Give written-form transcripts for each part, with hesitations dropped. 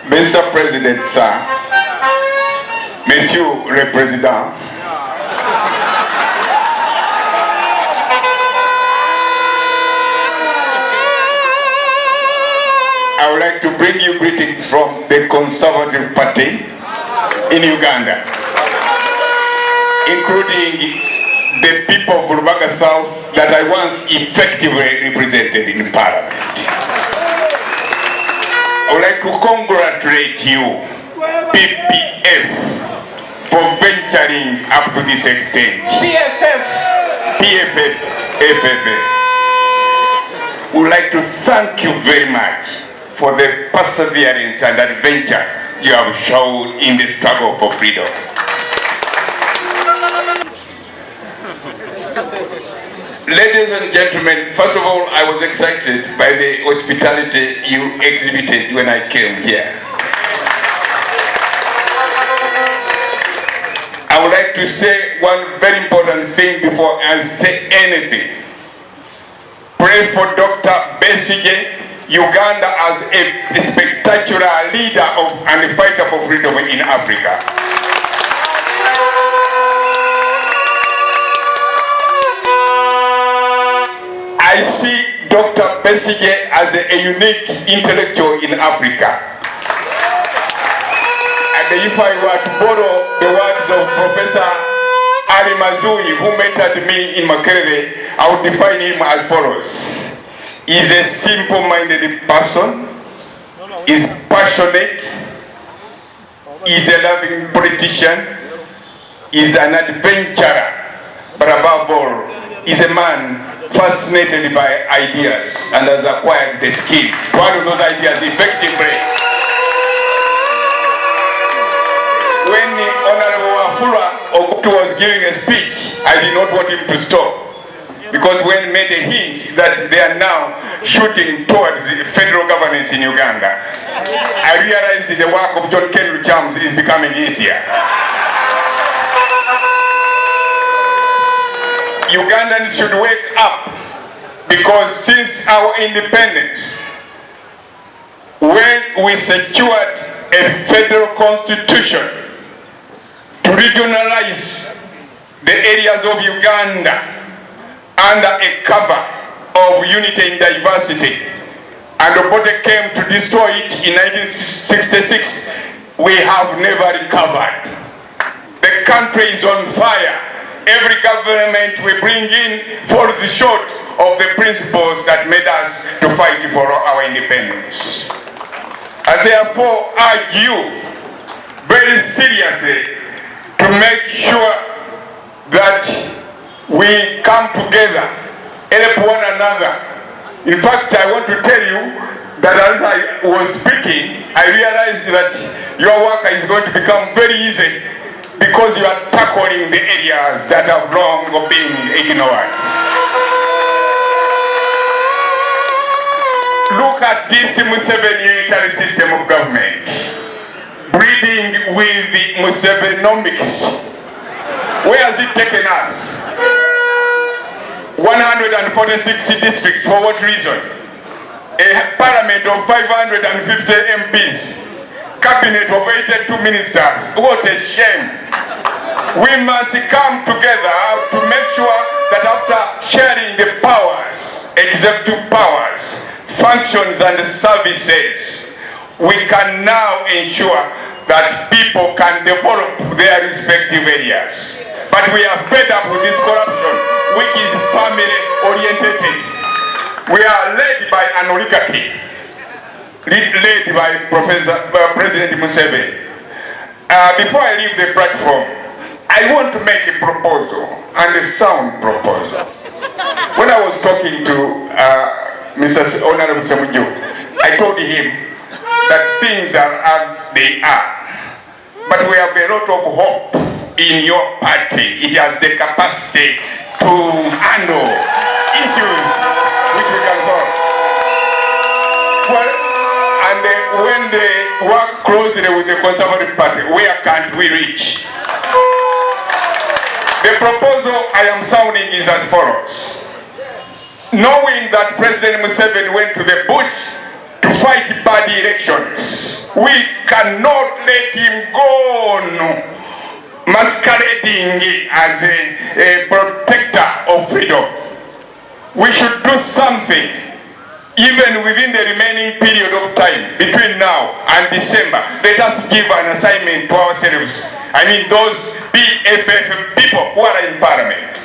Mr. President, sir, Monsieur le Président, I would like to bring you greetings from the Conservative Party in Uganda, including the people of Rubaga South that I once effectively represented in Parliament. I would like to congratulate you, PFF, for venturing up to this extent. PFF. We would like to thank you very much for the perseverance and adventure you have shown in the struggle for freedom. Ladies and gentlemen, first of all, I was excited by the hospitality you exhibited when I came here. I would like to say one very important thing before I say anything. Pray for Dr. Besigye, Uganda as a spectacular leader and a fighter for freedom in Africa. I see Dr. Besigye as a unique intellectual in Africa. And if I were to borrow the words of Professor Ali Mazui, who mentored me in Makerere, I would define him as follows. He's a simple-minded person, he's passionate, he's a loving politician, he's an adventurer, but above all, he's a man fascinated by ideas and has acquired the skill to handle those ideas effectively. When Honorable Wafula Ogutu was giving a speech, I did not want him to stop, because when he made a hint that they are now shooting towards the federal governance in Uganda, I realized that the work of John Ken Lukyamuzi is becoming easier. Ugandans should wake up, because since our independence, when we secured a federal constitution to regionalize the areas of Uganda under a cover of unity and diversity, and Obote came to destroy it in 1966, we have never recovered. The country is on fire. Every government we bring in falls short of the principles that made us to fight for our independence. I therefore urge you very seriously to make sure that we come together, help one another. In fact, I want to tell you that as I was speaking, I realized that your work is going to become very easy, because you are tackling the areas that have long been ignored. Look at this Museveni unitary system of government, breeding with the Musevenomics. Where has it taken us? 146 districts, for what reason? A parliament of 550 MPs, cabinet of 82 ministers. What a shame. We must come together to make sure that after sharing the powers, executive powers, functions and services, we can now ensure that people can develop their respective areas. But we are fed up with this corruption, which is family oriented. We are led by an oligarchy, led by President Museveni. Before I leave the platform, I want to make a proposal, and a sound proposal. When I was talking to Mr. Honorable Semuju, I told him that things are as they are. But we have a lot of hope in your party. It has the capacity to handle issues which we can solve. And when they work closely with the Conservative Party, where can't we reach? The proposal I am sounding is as follows. Knowing that President Museveni went to the bush bad elections. We cannot let him go on masquerading as a protector of freedom. We should do something, even within the remaining period of time between now and December. Let us give an assignment to ourselves. I mean those PFF people who are in Parliament.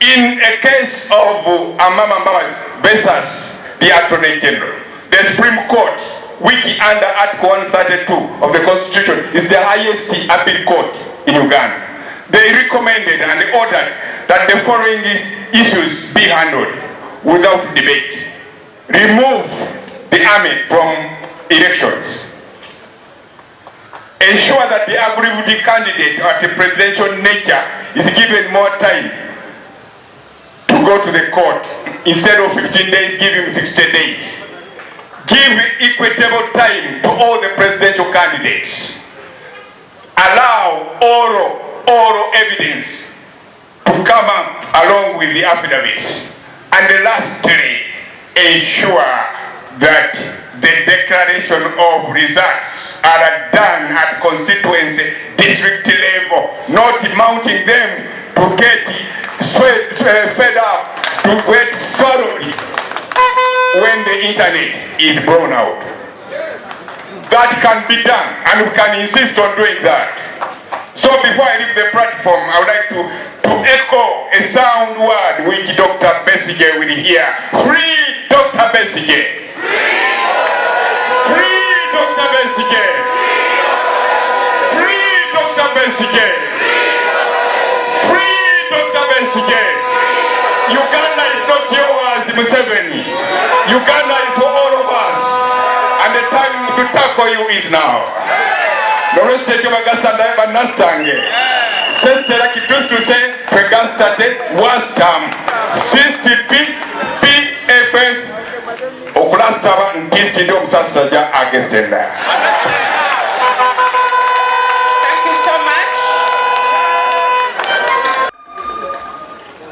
In a case of Amama Mbabazi versus the Attorney General, the Supreme Court, which under Article 132 of the Constitution is the highest appeal court in Uganda, they recommended and ordered that the following issues be handled without debate. Remove the army from elections. Ensure that the aggrieved candidate at the presidential nature is given more time to go to the court. Instead of 15 days, give him 60 days. Give equitable time to all the presidential candidates. Allow oral evidence to come up along with the affidavits. And lastly, ensure that the declaration of results are done at constituency district level, not mounting them to get fed up, to wait thoroughly when the internet is blown out. That can be done, and we can insist on doing that. So before I leave the platform, I would like to echo a sound word which Dr. Besigye will hear. Free Dr. Besigye! Free Dr. Besigye! Free Dr. Besigye! Free Dr. Besigye! Uganda is not yours, Museveni. Uganda is for all of us. And the time to tackle you is now. Norwestekyo bagasta banastange. Sensera kitustu se pegasta de wastam. 60 PFF okulastaba ntisti ndo musasajja agestenda. Thank you so much.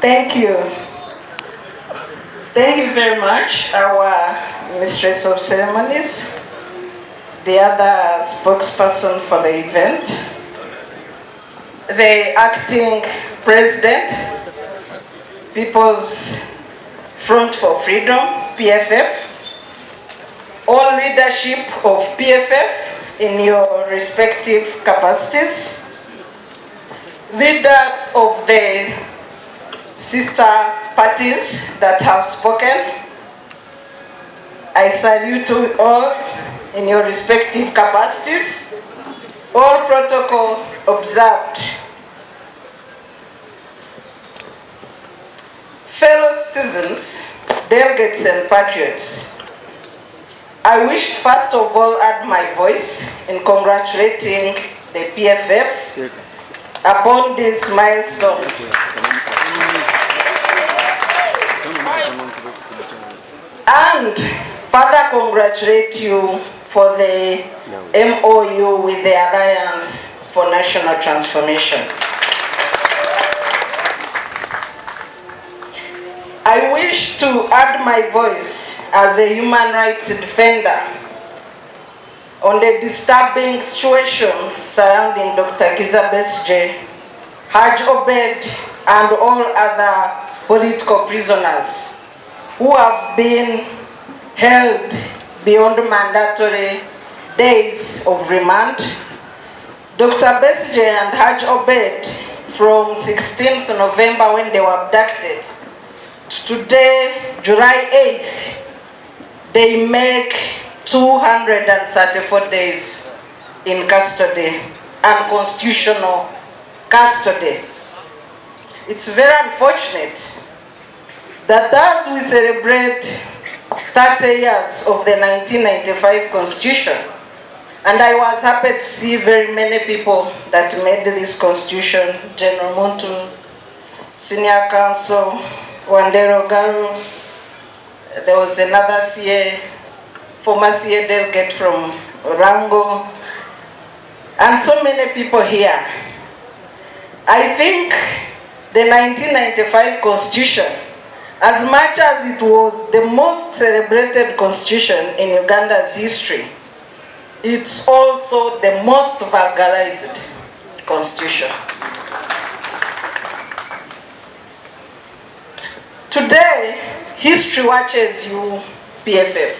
Thank you. Thank you very much, our Mistress of Ceremonies, the other spokesperson for the event, the acting president, People's Front for Freedom, PFF, all leadership of PFF in your respective capacities, leaders of the sister parties that have spoken. I salute you all in your respective capacities, all protocol observed. Fellow citizens, delegates and patriots, I wish first of all add my voice in congratulating the PFF upon this milestone. And further congratulate you for the MOU with the Alliance for National Transformation. I wish to add my voice as a human rights defender on the disturbing situation surrounding Dr. Kizza Besigye, Haj Obed, and all other political prisoners who have been held beyond mandatory days of remand. Dr. Besigye and Haj Obed, from 16th November when they were abducted, to today, July 8th, they make 234 days in custody, unconstitutional custody. It's very unfortunate that as we celebrate 30 years of the 1995 Constitution, and I was happy to see very many people that made this Constitution, General Muntu, Senior Counsel, Wandero Garu, there was another CA, former CA delegate from Orango, and so many people here. I think the 1995 Constitution As much as it was the most celebrated constitution in Uganda's history, it's also the most vulgarized constitution. Today, history watches you, PFF.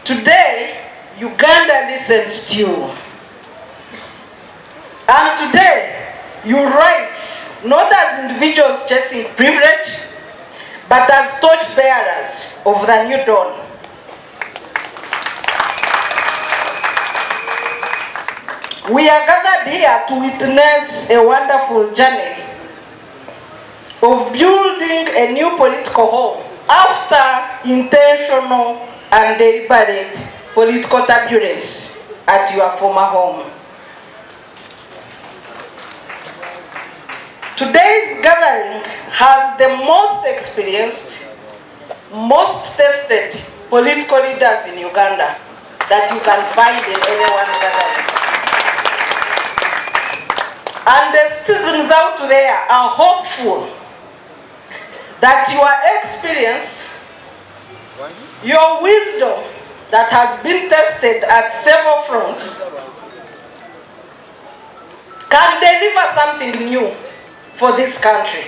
Today, Uganda listens to you. And today, you rise not as individuals chasing privilege, but as torch bearers of the new dawn. We are gathered here to witness a wonderful journey of building a new political home after intentional and deliberate political turbulence at your former home. Today's gathering has the most experienced, most tested political leaders in Uganda that you can find in any one gathering. And the citizens out there are hopeful that your experience, your wisdom that has been tested at several fronts can deliver something new for this country.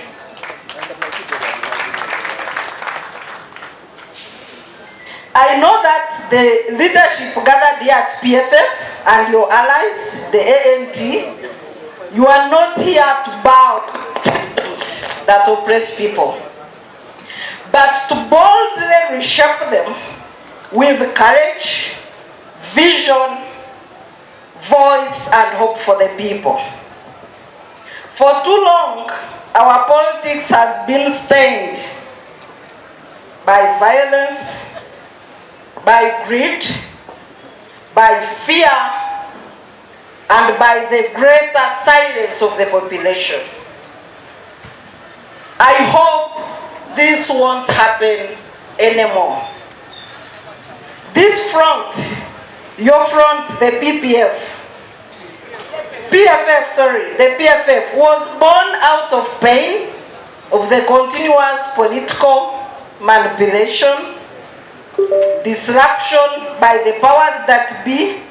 I know that the leadership gathered here at PFF and your allies, the ANT, you are not here to bow systems that oppress people, but to boldly reshape them with courage, vision, voice, and hope for the people. For too long, our politics has been stained by violence, by greed, by fear, and by the greater silence of the population. I hope this won't happen anymore. This front, your front, the the PFF was born out of pain of the continuous political manipulation, disruption by the powers that be,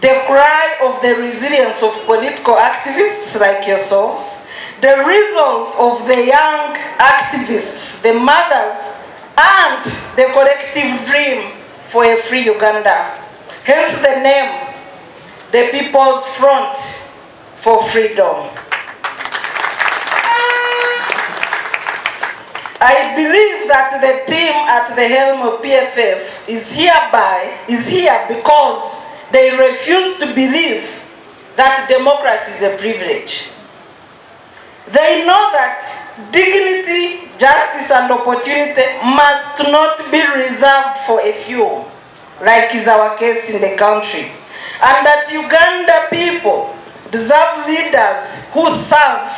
the cry of the resilience of political activists like yourselves, the resolve of the young activists, the mothers, and the collective dream for a free Uganda. Hence the name, the People's Front for Freedom. I believe that the team at the helm of PFF is here because they refuse to believe that democracy is a privilege. They know that dignity, justice, and opportunity must not be reserved for a few, like is our case in the country. And that Uganda people deserve leaders who serve,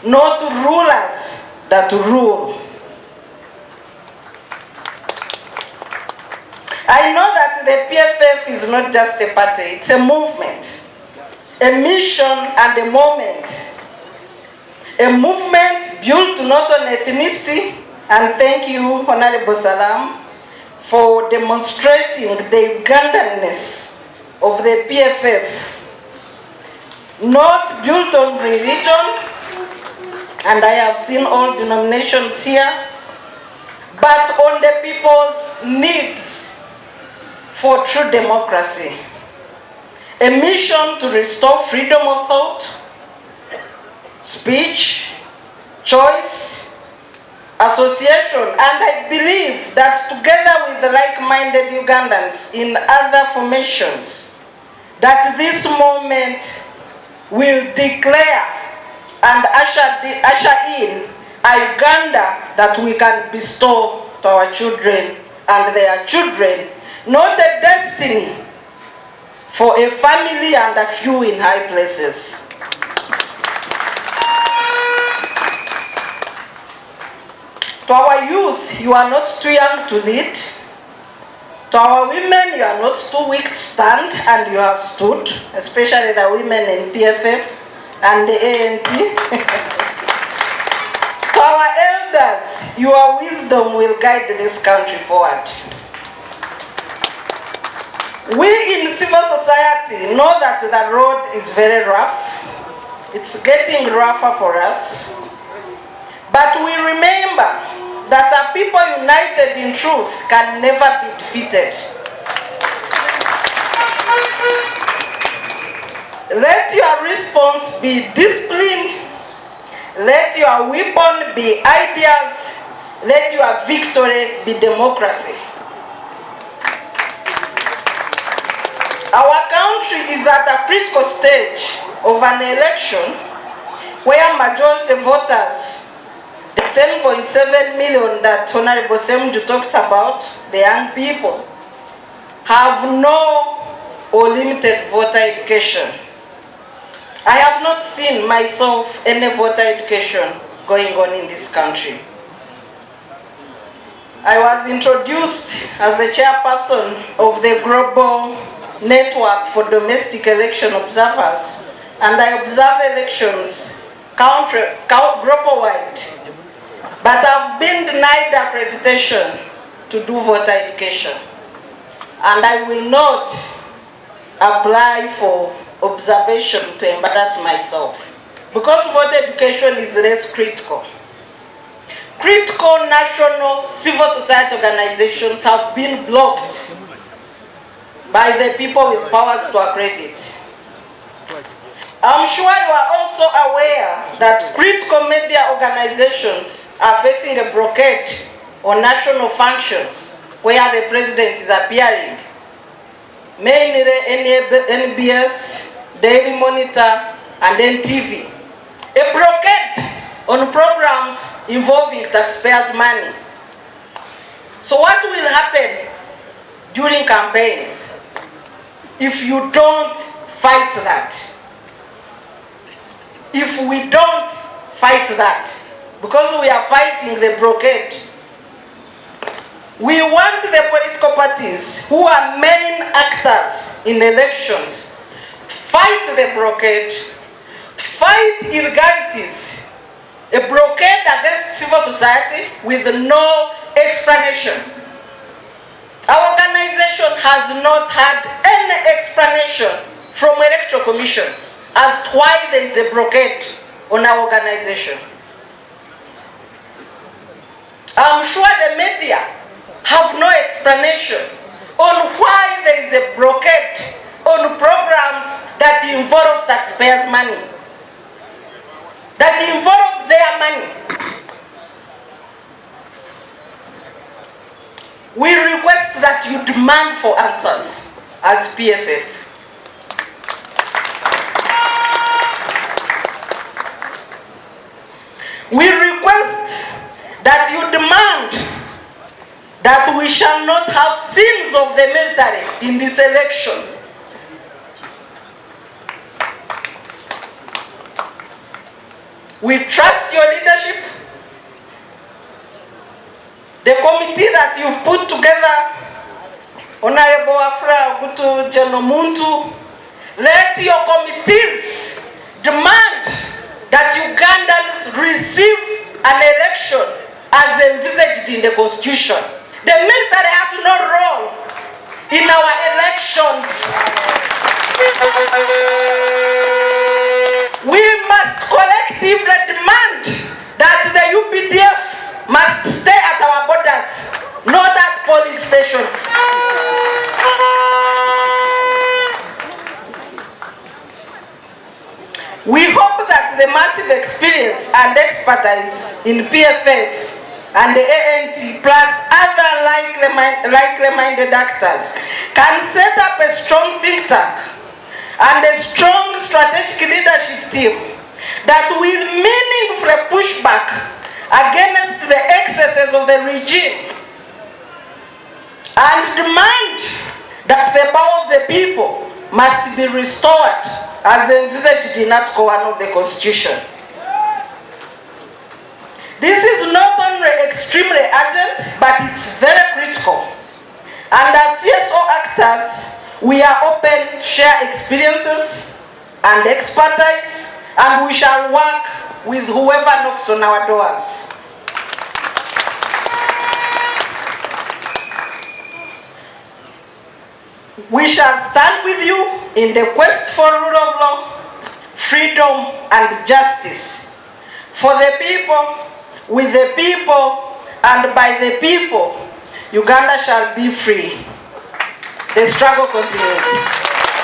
not rulers that rule. I know that the PFF is not just a party, it's a movement, a mission and a moment. A movement built not on ethnicity, and thank you, Honorable Salam, for demonstrating the Ugandanness of the PFF. Not built on religion, and I have seen all denominations here, but on the people's needs for true democracy. A mission to restore freedom of thought, speech, choice, association, and I believe that together with the like-minded Ugandans in other formations, that this moment will declare and usher in a Uganda that we can bestow to our children and their children, not a destiny for a family and a few in high places. To our youth, you are not too young to lead. To our women, you are not too weak to stand, and you have stood, especially the women in PFF and the ANT. elders, your wisdom will guide this country forward. We in civil society know that the road is very rough. It's getting rougher for us. But we remember that a people united in truth can never be defeated. Let your response be discipline. Let your weapon be ideas. Let your victory be democracy. Our country is at a critical stage of an election where majority voters, the 10.7 million that Honorable Semju talked about, the young people, have no or limited voter education. I have not seen myself any voter education going on in this country. I was introduced as a chairperson of the Global Network for Domestic Election Observers, and I observe elections global-wide. But I've been denied accreditation to do voter education. And I will not apply for observation to embarrass myself, because voter education is less critical. Critical national civil society organizations have been blocked by the people with powers to accredit. I'm sure you are also aware that critical media organizations are facing a blockade on national functions where the president is appearing. Mainly NBS, Daily Monitor, and NTV. A blockade on programs involving taxpayers' money. So what will happen during campaigns if you don't fight that? If we don't fight that, because we are fighting the blockade, we want the political parties who are main actors in elections to fight the blockade, to fight illegalities, a blockade against civil society with no explanation. Our organization has not had any explanation from Electoral Commission as to why there is a blockade on our organization. I'm sure the media have no explanation on why there is a blockade on programs that involve taxpayers' money, that involve their money. We request that you demand for answers as PFF. We request that you demand that we shall not have sins of the military in this election. We trust your leadership. The committee that you've put together, Honorable Afra Gutu Genomuntu, let your committees demand that Ugandans receive an election as envisaged in the Constitution. The military has no role in our elections. We must collectively demand that the UPDF must stay at our borders, not at polling stations. We hope that the massive experience and expertise in PFF and the ANT plus other like-minded actors can set up a strong think tank and a strong strategic leadership team that will meaningfully push back against the excesses of the regime and demand that the power of the people must be restored as envisaged in Article 1 of the Constitution. This is not only extremely urgent, but it's very critical. And as CSO actors, we are open to share experiences and expertise, and we shall work with whoever knocks on our doors. We shall stand with you in the quest for rule of law, freedom and justice. For the people, with the people, and by the people, Uganda shall be free. The struggle continues.